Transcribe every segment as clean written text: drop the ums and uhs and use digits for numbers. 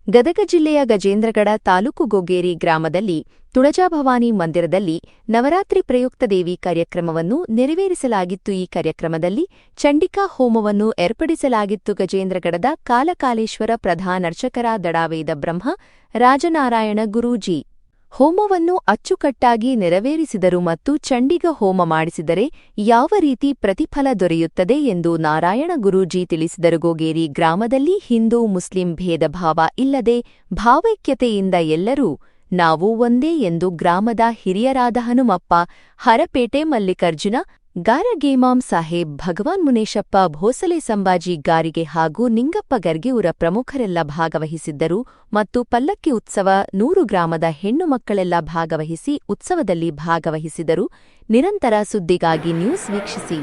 ಗದಗ ಜಿಲ್ಲೆಯ ಗಜೇಂದ್ರಗಡ ತಾಲೂಕು ಗೊಗ್ಗೇರಿ ಗ್ರಾಮದಲ್ಲಿ ತುಳಜಾಭವಾನಿ ಮಂದಿರದಲ್ಲಿ ನವರಾತ್ರಿ ಪ್ರಯುಕ್ತ ದೇವಿ ಕಾರ್ಯಕ್ರಮವನ್ನು ನೆರವೇರಿಸಲಾಗಿತ್ತು. ಈ ಕಾರ್ಯಕ್ರಮದಲ್ಲಿ ಚಂಡಿಕಾ ಹೋಮವನ್ನು ಏರ್ಪಡಿಸಲಾಗಿತ್ತು. ಗಜೇಂದ್ರಗಡದ ಕಾಲಕಾಲೇಶ್ವರ ಪ್ರಧಾನರ್ಚಕರ ದಡಾವೇದ ಬ್ರಹ್ಮ ರಾಜನಾರಾಯಣ ಗುರೂಜಿ ಹೋಮವನ್ನು ಅಚ್ಚುಕಟ್ಟಾಗಿ ನೆರವೇರಿಸಿದರು ಮತ್ತು ಚಂಡಿಗ ಹೋಮ ಮಾಡಿಸಿದರೆ ಯಾವ ರೀತಿ ಪ್ರತಿಫಲ ದೊರೆಯುತ್ತದೆ ಎಂದು ನಾರಾಯಣ ಗುರೂಜಿ ತಿಳಿಸಿದರು. ಗೊಗೇರಿ ಗ್ರಾಮದಲ್ಲಿ ಹಿಂದೂ ಮುಸ್ಲಿಂ ಭೇದ ಭಾವ ಇಲ್ಲದೆ ಭಾವೈಕ್ಯತೆಯಿಂದ ಎಲ್ಲರೂ ನಾವು ಒಂದೇ ಎಂದು ಗ್ರಾಮದ ಹಿರಿಯರಾದ ಹನುಮಪ್ಪ ಹರಪೇಟೆ, ಮಲ್ಲಿಕಾರ್ಜುನ ಗಾರಗೇಮಾಂ ಸಾಹೇಬ್, ಭಗವಾನ್ ಮುನೇಶಪ್ಪ ಭೋಸಲೆ, ಸಂಭಾಜಿ ಗಾರಿಗೆ ಹಾಗೂ ನಿಂಗಪ್ಪ ಗರ್ಗೆಯವರ ಪ್ರಮುಖರೆಲ್ಲ ಭಾಗವಹಿಸಿದ್ದರು ಮತ್ತು ಪಲ್ಲಕ್ಕಿ ಉತ್ಸವ 100 ಗ್ರಾಮದ ಹೆಣ್ಣು ಮಕ್ಕಳೆಲ್ಲ ಭಾಗವಹಿಸಿ ಉತ್ಸವದಲ್ಲಿ ಭಾಗವಹಿಸಿದರು. ನಿರಂತರ ಸುದ್ದಿಗಾಗಿ ನ್ಯೂಸ್ ವೀಕ್ಷಿಸಿ.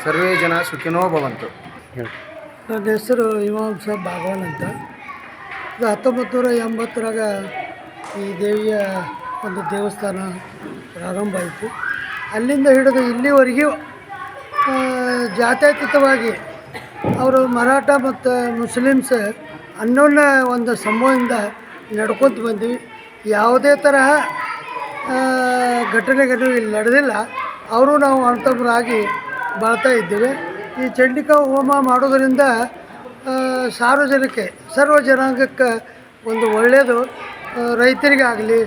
ಸರ್ವೇ ಜನ ಸುಖಿನೋ ಭವಂತು. ನನ್ನ ಹೆಸರು ಇಮಾಮ್ ಸಾಬ್ ಭಾಗವಾನ್ ಅಂತ. ಇದು 1980ರಾಗ ಈ ದೇವಿಯ ಒಂದು ದೇವಸ್ಥಾನ ಪ್ರಾರಂಭ ಆಯಿತು. ಅಲ್ಲಿಂದ ಹಿಡಿದು ಇಲ್ಲಿವರೆಗೂ ಜಾತ್ಯತೀತವಾಗಿ ಅವರು ಮರಾಠ ಮತ್ತು ಮುಸ್ಲಿಮ್ಸ್ ಅನ್ನೋನ್ನ ಒಂದು ಸಮೂಹದಿಂದ ನಡ್ಕೊತ ಬಂದ್ವಿ. ಯಾವುದೇ ತರಹ ಘಟನೆಗಳು ಇಲ್ಲಿ ನಡೆದಿಲ್ಲ. ಅವರು ನಾವು ಅಣ್ತಮ್ಮರಾಗಿ ಬಾಳ್ತಾ ಇದ್ದೇವೆ. ಈ ಚಂಡಿಕಾ ಹೋಮ ಮಾಡೋದರಿಂದ ಸಾರ್ವಜನಿಕ ಸರ್ವ ಜನಾಂಗಕ್ಕೆ ಒಂದು ಒಳ್ಳೆಯದು. ರೈತರಿಗಾಗಲಿ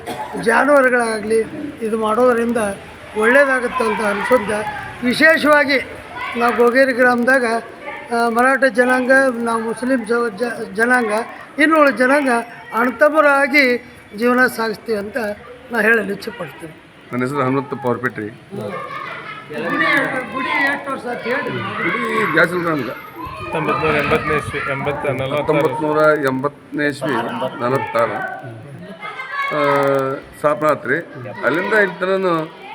ಜಾನುವಾರುಗಳಾಗಲಿ ಇದು ಮಾಡೋದರಿಂದ ಒಳ್ಳೆಯದಾಗುತ್ತೆ ಅಂತ ಅನ್ಸುತ್ತೆ. ವಿಶೇಷವಾಗಿ ನಾವು ಗೋಗೇರಿ ಗ್ರಾಮದಾಗ ಮರಾಠ ಜನಾಂಗ, ನಾವು ಮುಸ್ಲಿಂ ಜನಾಂಗ, ಇನ್ನುಳಿದ ಜನಾಂಗ ಅಣ್ತಮ್ಮರಾಗಿ ಜೀವನ ಸಾಗಿಸ್ತೀವಿ ಅಂತ ನಾನು ಹೇಳಲು ಇಚ್ಛೆಪಡ್ತೀನಿ. ನನ್ನ ಹೆಸರು ಹನುಮಂತ ಪವರ್ಪೇಟ್ರಿ. ಗುಡಿ ಎಷ್ಟು ವರ್ಷ ಅಂತ ಹೇಳಿ. ಗುಡಿ ಗ್ಯಾಸಿಲ್ ನಮ್ಗೆ 1980 ಇಸ್ವಿ 46 ಸ್ಥಾಪನಾತ್ರಿ. ಅಲ್ಲಿಂದ ಇರ್ತನೂ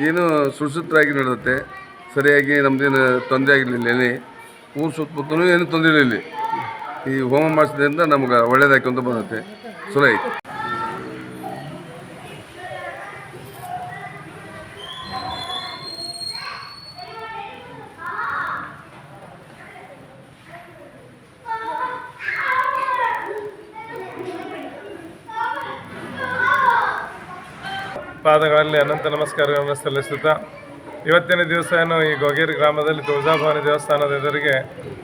ಏನು ಸುಸೂತ್ರವಾಗಿ ನಡೆದತ್ತೆ. ಸರಿಯಾಗಿ ನಮ್ಮದೇನು ತೊಂದರೆ ಆಗಿರಲಿಲ್ಲ. ಎಲ್ಲಿ ಊರು ಸುತ್ತಮುತ್ತಲೂ ಏನು ತೊಂದರೆ ಇಲ್ಲ. ಇಲ್ಲಿ ಈ ಹೋಮ ಮಾಡಿಸೋದ್ರಿಂದ ನಮ್ಗೆ ಒಳ್ಳೇದಾಯ್ಕೊಂತ ಬಂದತ್ತೆ. ಚಲೋ ಐತಿ. ಪಾದಗಳಲ್ಲಿ ಅನಂತ ನಮಸ್ಕಾರಗಳನ್ನು ಸಲ್ಲಿಸುತ್ತಾ ಇವತ್ತಿನ ದಿವಸ ಏನು ಈ ಗೋಗೇರಿ ಗ್ರಾಮದಲ್ಲಿ ತುಳಜಾಭವಾನಿ ದೇವಸ್ಥಾನದ ಎದುರಿಗೆ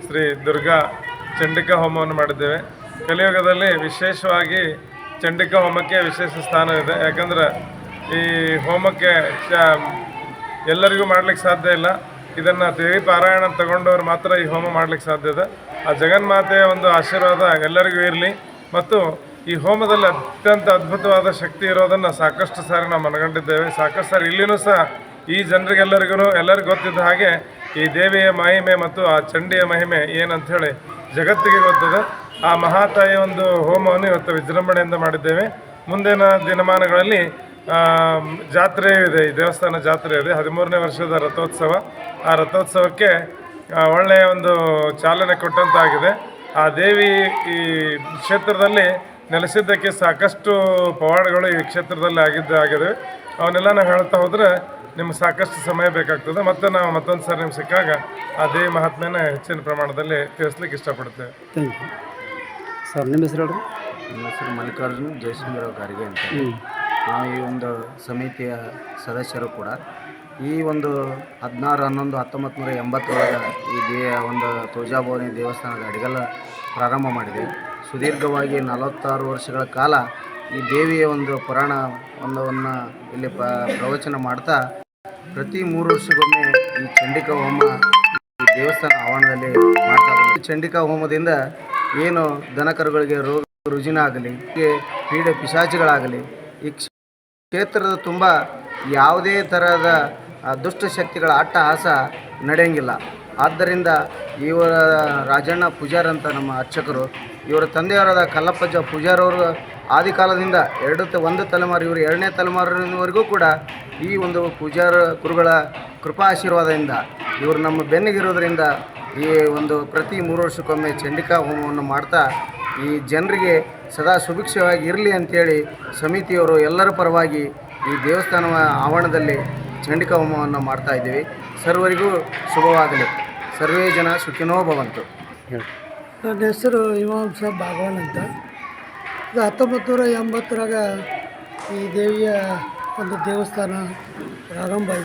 ಶ್ರೀ ದುರ್ಗಾ ಚಂಡಿಕಾ ಹೋಮವನ್ನು ಮಾಡಿದ್ದೇವೆ. ಕಲಿಯುಗದಲ್ಲಿ ವಿಶೇಷವಾಗಿ ಚಂಡಿಕಾ ಹೋಮಕ್ಕೆ ವಿಶೇಷ ಸ್ಥಾನವಿದೆ. ಯಾಕಂದರೆ ಈ ಹೋಮಕ್ಕೆ ಎಲ್ಲರಿಗೂ ಮಾಡಲಿಕ್ಕೆ ಸಾಧ್ಯ ಇಲ್ಲ. ಇದನ್ನು ದೇವಿ ಪಾರಾಯಣ ತಗೊಂಡವ್ರು ಮಾತ್ರ ಈ ಹೋಮ ಮಾಡಲಿಕ್ಕೆ ಸಾಧ್ಯ ಇದೆ. ಆ ಜಗನ್ಮಾತೆಯ ಒಂದು ಆಶೀರ್ವಾದ ಎಲ್ಲರಿಗೂ ಇರಲಿ. ಮತ್ತು ಈ ಹೋಮದಲ್ಲಿ ಅತ್ಯಂತ ಅದ್ಭುತವಾದ ಶಕ್ತಿ ಇರೋದನ್ನು ಸಾಕಷ್ಟು ಸಾರಿ ನಾವು ಮನಗಂಡಿದ್ದೇವೆ. ಸಾಕಷ್ಟು ಸಾರಿ ಇಲ್ಲಿನೂ ಸಹ ಈ ಜನರಿಗೆಲ್ಲರಿಗೂ ಎಲ್ಲರಿಗೂ ಗೊತ್ತಿದ್ದ ಹಾಗೆ ಈ ದೇವಿಯ ಮಹಿಮೆ ಮತ್ತು ಆ ಚಂಡಿಯ ಮಹಿಮೆ ಏನಂಥೇಳಿ ಜಗತ್ತಿಗೆ ಗೊತ್ತದೆ. ಆ ಮಹಾತಾಯಿಯ ಒಂದು ಹೋಮವನ್ನು ಇವತ್ತು ವಿಜೃಂಭಣೆಯಿಂದ ಮಾಡಿದ್ದೇವೆ. ಮುಂದಿನ ದಿನಮಾನಗಳಲ್ಲಿ ಜಾತ್ರೆಯೂ ಇದೆ. ಈ ದೇವಸ್ಥಾನ ಜಾತ್ರೆ ಇದೆ. 13ನೇ ವರ್ಷದ ರಥೋತ್ಸವ. ಆ ರಥೋತ್ಸವಕ್ಕೆ ಒಳ್ಳೆಯ ಒಂದು ಚಾಲನೆ ಕೊಟ್ಟಂತಾಗಿದೆ. ಆ ದೇವಿ ಈ ಕ್ಷೇತ್ರದಲ್ಲಿ ನೆಲೆಸಿದ್ದಕ್ಕೆ ಸಾಕಷ್ಟು ಪವಾಡಗಳು ಈ ಕ್ಷೇತ್ರದಲ್ಲಿ ಆಗಿದೆ. ಅವನ್ನೆಲ್ಲ ನಾವು ಹೇಳ್ತಾ ಹೋದರೆ ನಿಮ್ಗೆ ಸಾಕಷ್ಟು ಸಮಯ ಬೇಕಾಗ್ತದೆ. ಮತ್ತು ನಾವು ಮತ್ತೊಂದು ಸಾರಿ ನಿಮ್ಗೆ ಸಿಕ್ಕಾಗ ಆ ದೇವಿ ಮಹಾತ್ಮೆನ ಹೆಚ್ಚಿನ ಪ್ರಮಾಣದಲ್ಲಿ ತಿಳಿಸ್ಲಿಕ್ಕೆ ಇಷ್ಟಪಡ್ತೇವೆ. Thank you sir. ನಿಮ್ಮ ಹೆಸರು ಹೇಳ್ರಿ. ನನ್ನ ಹೆಸರು ಮಲ್ಲಿಕಾರ್ಜುನ್ ಜಯಸಿಂಹರಾವ್ ಗಾರಿಗೆ ಅಂತ. ನಾವು ಈ ಒಂದು ಸಮಿತಿಯ ಸದಸ್ಯರು ಕೂಡ. ಈ ಒಂದು 16/11/1980 ಈ ಒಂದು ತುಳಜಾಭವಾನಿ ದೇವಸ್ಥಾನದ ಅಡಿಗಲ್ಲ ಪ್ರಾರಂಭ ಮಾಡಿದೆ. ಸುದೀರ್ಘವಾಗಿ 46 ವರ್ಷಗಳ ಕಾಲ ಈ ದೇವಿಯ ಒಂದು ಪುರಾಣ ಒಂದನ್ನು ಇಲ್ಲಿ ಪ್ರವಚನ ಮಾಡ್ತಾ ಪ್ರತಿ 3 ವರ್ಷಕ್ಕೊಮ್ಮೆ ಈ ಚಂಡಿಕಾ ಹೋಮ ಈ ದೇವಸ್ಥಾನ ಆವರಣದಲ್ಲಿ ಮಾಡ್ತಾ ಬಂದಿದೆ. ಚಂಡಿಕಾ ಹೋಮದಿಂದ ಏನು ದನಕರುಗಳಿಗೆ ರೋಗ ರುಜಿನ ಆಗಲಿ, ಪೀಡೆ ಪಿಶಾಚಿಗಳಾಗಲಿ ಈ ಕ್ಷೇತ್ರದ ತುಂಬ ಯಾವುದೇ ಥರದ ದುಷ್ಟಶಕ್ತಿಗಳ ಅಟ್ಟಹಾಸ ನಡೆಯಂಗಿಲ್ಲ. ಆದ್ದರಿಂದ ಇವರ ರಾಜಣ್ಣ ಪೂಜಾರ್ ಅಂತ ನಮ್ಮ ಅರ್ಚಕರು, ಇವರ ತಂದೆಯವರಾದ ಕಲ್ಲಪ್ಪಜ್ಜ ಪೂಜಾರವರು ಆದಿಕಾಲದಿಂದ ಒಂದು ತಲೆಮಾರು, ಇವರು 2ನೇ ತಲೆಮಾರಿನವರೆಗೂ ಕೂಡ ಈ ಒಂದು ಪೂಜಾರ ಗುರುಗಳ ಕೃಪಾ ಆಶೀರ್ವಾದದಿಂದ ಇವರು ನಮ್ಮ ಬೆನ್ನಿಗಿರೋದ್ರಿಂದ ಈ ಒಂದು ಪ್ರತಿ 3 ವರ್ಷಕ್ಕೊಮ್ಮೆ ಚಂಡಿಕಾ ಹೋಮವನ್ನು ಮಾಡ್ತಾ ಈ ಜನರಿಗೆ ಸದಾ ಸುಭಿಕ್ಷವಾಗಿ ಇರಲಿ ಅಂಥೇಳಿ ಸಮಿತಿಯವರು ಎಲ್ಲರ ಪರವಾಗಿ ಈ ದೇವಸ್ಥಾನ ಆವರಣದಲ್ಲಿ ಚಂಡಿಕಾ ಹೋಮವನ್ನು ಮಾಡ್ತಾ ಇದ್ದೀವಿ. ಸರ್ವರಿಗೂ ಶುಭವಾಗಲಿ. ಸರ್ವೇ ಜನ ಸುಖಿನೋ ಭವಂತು. ನನ್ನ ಹೆಸರು ಇಮಾಮ್ ಸಾಬ್ ಭಾಗವಾನ್ ಅಂತ. ಇದು 1980ರಾಗ ಈ ದೇವಿಯ ಒಂದು ದೇವಸ್ಥಾನ ಪ್ರಾರಂಭ ಆಯಿತು.